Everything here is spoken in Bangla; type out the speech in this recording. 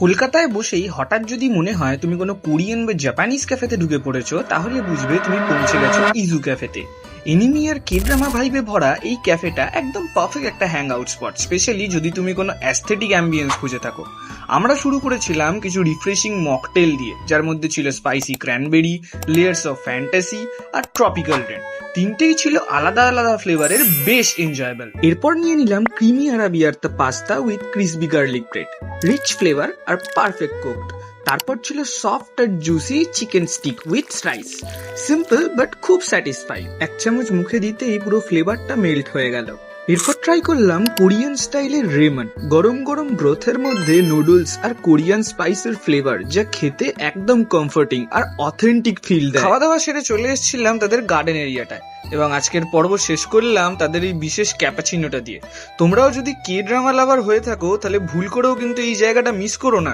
কলকাতায় বসেই হঠাৎ যদি মনে হয় তুমি কোনো কোরিয়ান বা জাপানিজ ক্যাফেতে ঢুকে পড়েছো, তাহলে বুঝবে তুমি পৌঁছে গেছো ইজু ক্যাফেতে। এনিমি আর কে ড্রামা ভাইবে ভরা এই ক্যাফেটা একদম পারফেক্ট একটা হ্যাং আউট স্পট, স্পেশালি যদি তুমি কোনো অ্যাস্থেটিক অ্যাম্বিয়েন্স খুঁজে থাকো। আমরা শুরু করেছিলাম কিছু রিফ্রেশিং মকটেল দিয়ে, যার মধ্যে ছিল spicy cranberry, layers of fantasy আর ট্রপিক্যাল রেন। তিনটেই ছিল আলাদা আলাদা ফ্লেভারের, বেশ এনজয়েবল। এরপর নিয়ে নিলাম ক্রিমি আরাবিয়ার pasta with crispy garlic bread, rich flavour আর পারফেক্ট কুকড। তারপর ছিল সফট আর juicy chicken stick with rice, simple but খুব স্যাটিসফাইং। এক চামচ মুখে দিতেই পুরো ফ্লেভারটা মেল্ট হয়ে গেল। এরপর ট্রাই করলাম কোরিয়ান স্টাইলের রেমন, গরম গরম ব্রথের মধ্যে নুডলস আর কোরিয়ান স্পাইসের ফ্লেভার, যা খেতে একদম কমফোর্টিং আর অথেন্টিক ফিল দেয়। খাওয়া দাওয়া সেরে চলে এসেছিলাম তাদের গার্ডেন এরিয়াটায়, এবং আজকের পর্ব শেষ করলাম তাদের এই বিশেষ ক্যাপাচিনোটা দিয়ে। তোমরাও যদি কে ড্রামা লাভার হয়ে থাকো, তাহলে ভুল করেও কিন্তু এই জায়গাটা মিস করো না।